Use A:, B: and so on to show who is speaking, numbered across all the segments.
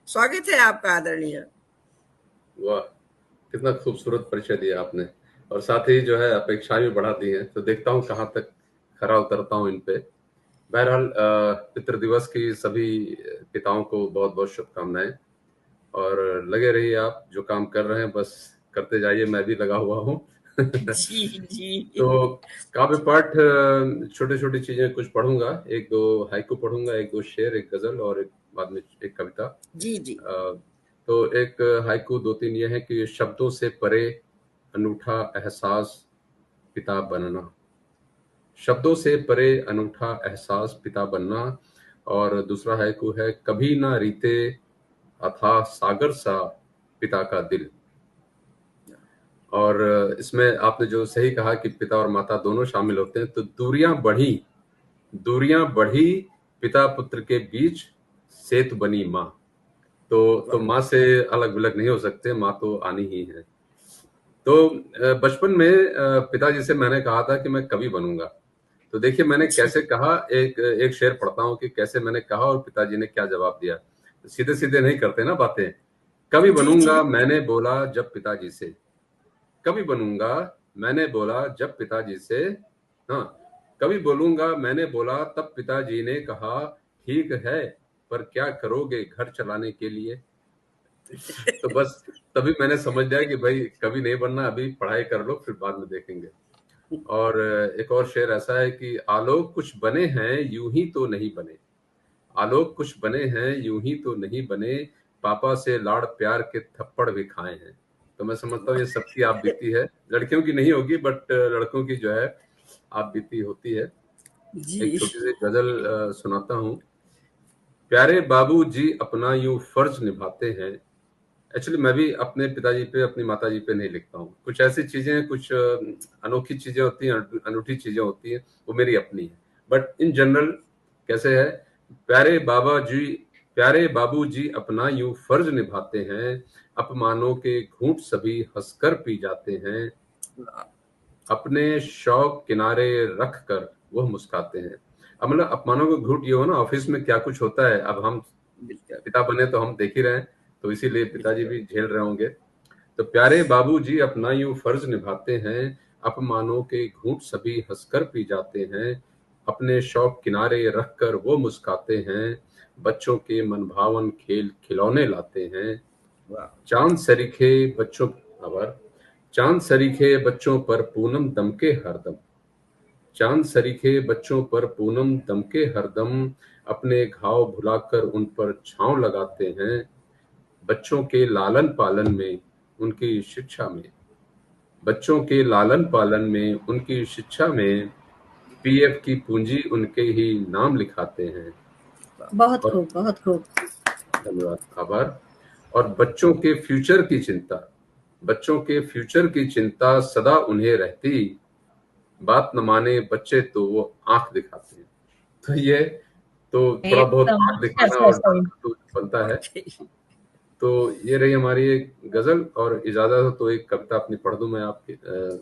A: स्वागत है आपका आदरणीय।
B: वाह! कितना खूबसूरत परिचय दिया आपने और साथ ही जो है अपेक्षाएँ भी बढ़ा दी हैं, तो देखता हूँ कहाँ तक खरा उतरता हूँ इन पे। बहरहाल पितृ दिवस की सभी पिताओं को बहुत-बहुत शुभकामनाएँ और लगे रहिए आप जो काम कर रहे हैं बस करते जाइए, मैं भी लगा हुआ हूँ।
A: जी, जी।
B: तो काव्य पाठ छोटी-छोटी चीज़ें कुछ पढ़ूँगा, 1-2 हाइकु पढ़ूँगा, 1-2 शेर, 1 गज़ल और एक बाद में एक कविता।
A: जी, जी।
B: तो एक हाइकु 2-3 ये है कि शब्दों से परे अनूठा एहसास पिता बनना। शब्दों से परे अनूठा एहसास पिता बनना और दूसरा हाइकु है कभी ना रीते अथाह सागर सा पिता का दिल। और इसमें आपने जो सही कहा कि पिता और माता दोनों शामिल होते हैं, तो दूरियां बढ़ी पिता पुत्र के बीच सेतु बनी माँ। तो
A: वाह!
B: माँ से अलग विलग नहीं हो सकते, माँ तो आनी ही है। तो बचपन में पिताजी से मैंने कहा था कि मैं कवि बनूंगा। तो देखिए मैंने
A: जी,
B: कैसे कहा, एक एक शेर पढ़ता हूँ कि कैसे मैंने कहा और पिताजी ने क्या जवाब दिया। सीधे सीधे नहीं करते ना बातें। कवि
A: जी, जी।
B: बनूंगा मैंने बोला जब पिताजी से, कवि बनूंगा मैंने बोला जब पिताजी से, हाँ, कवि बोलूंगा मैंने बोला तब पिताजी ने कहा ठीक है, पर क्या करोगे घर चलाने के लिए। तो बस तभी मैंने समझ लिया कि भाई कभी नहीं बनना, अभी पढ़ाई कर लो फिर बाद में देखेंगे। और एक और शेर ऐसा है कि आलोक कुछ बने हैं यूं ही तो नहीं बने, आलोक कुछ बने हैं यूं ही तो नहीं बने, पापा से लाड़ प्यार के थप्पड़ भी खाए हैं। तो मैं समझता हूँ ये सबकी आप बीती है, लड़कियों की नहीं होगी बट लड़कों की जो है आप बीती होती है। एक
A: जी।
B: छोटी सी गजल सुनाता हूँ। प्यारे बाबूजी अपना यूं फर्ज निभाते हैं। एक्चुअली मैं भी अपने पिताजी पे अपनी माताजी पे नहीं लिखता हूँ, कुछ ऐसी चीजें, कुछ अनोखी चीजें होती हैं, अनूठी चीजें होती हैं, वो मेरी अपनी है। बट इन जनरल कैसे है, प्यारे बाबा जी, प्यारे बाबूजी अपना यूं फर्ज निभाते हैं, अपमानों के घूंट सभी हंसकर पी जाते हैं, अपने शौक किनारे रख कर वह मुस्काते हैं। अब मतलब अपमानों का घूंट ये हो ना, ऑफिस में क्या कुछ होता है, अब हम
A: बिल्कुल,
B: पिता बने तो हम देख ही रहे हैं, तो इसीलिए पिताजी
A: बिल्कुल।
B: भी झेल रहे होंगे। तो प्यारे बाबूजी अपना यूं फर्ज निभाते हैं, अपमानों के घूंट सभी हंसकर पी जाते हैं, अपने शौक किनारे रख कर वो मुस्काते हैं, बच्चों के मनभावन खेल खिलौने लाते हैं,
A: वाह!
B: चांद सरीखे बच्चों, आभार, चांद सरीखे बच्चों पर पूनम दमके हरदम, चांद सरीखे बच्चों पर पूनम दमके हरदम, अपने घाव भुलाकर उन पर छांव लगाते हैं, बच्चों के लालन पालन में उनकी शिक्षा में, बच्चों के लालन पालन में उनकी शिक्षा में पीएफ की पूंजी उनके ही नाम लिखाते हैं।
A: बहुत
B: और
A: खूब, बहुत खूब।
B: धन्यवाद, आभार। और बच्चों के फ्यूचर की चिंता, बच्चों के फ्यूचर की चिंता सदा उन्हें रहती, बात न माने बच्चे तो वो आंख दिखाते हैं। तो ये तो थोड़ा बहुत
C: एकदम
B: आंख दिखाना
C: ऐसा
B: और
C: ऐसा ही।
B: डांटना तो बनता है।
A: वाक़ई।
B: तो ये रही हमारी एक गजल, और इजाजत हो तो एक कविता अपनी पढ़ दूं मैं आपके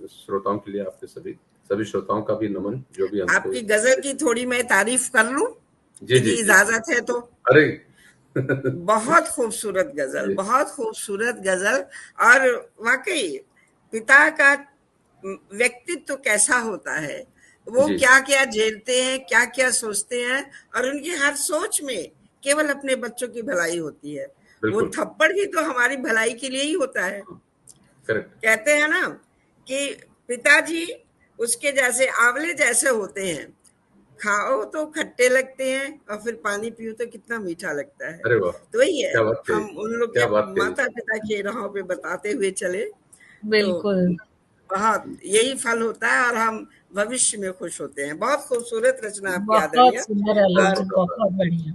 B: श्रोताओं के लिए, आपके सभी सभी श्रोताओं का भी नमन जो भी हमको।
A: आपकी गज़ल की थोड़ी मैं तारीफ़ कर लूँ?
B: जी जी
A: यदि
B: जी।
A: इजाज़त है तो?
B: अरे
A: बहुत खूबसूरत गज़ल,
B: जी
A: बहुत खूबसूरत गज़ल। और वाक़ई पिता का व्यक्तित्व कैसा होता है, वो
B: जी
A: क्या-क्या झेलते हैं, क्या-क्या सोचते हैं, और उनकी हर सोच में केवल अपने बच्चों की भलाई होती है। वो
B: बिल्कुल।
A: थप्पड़ भी तो हमारी भलाई के लिए ही होता है।
B: करेक्ट।
A: कहते हैं ना कि पिताजी उसके जैसे आंवले जैसे होते हैं, खाओ तो खट्टे लगते हैं और फिर पानी पियो तो कितना मीठा लगता है।
B: अरे वाह,
A: तो वही है,
B: क्या बात कही,
A: हम उन लोग के
B: क्या बात कही।
A: माता-पिता की राहों पे बताते हुए चले, तो
C: बिल्कुल।
A: बहुत यही फल होता है और हम भविष्य में खुश होते हैं। बहुत खूबसूरत रचना आपकी
C: बहुत
A: आदरणीय।
C: सुंदर है
B: बहुत
C: लॉन्च,
A: और
B: बहुत आभार।
C: बहुत बढ़िया।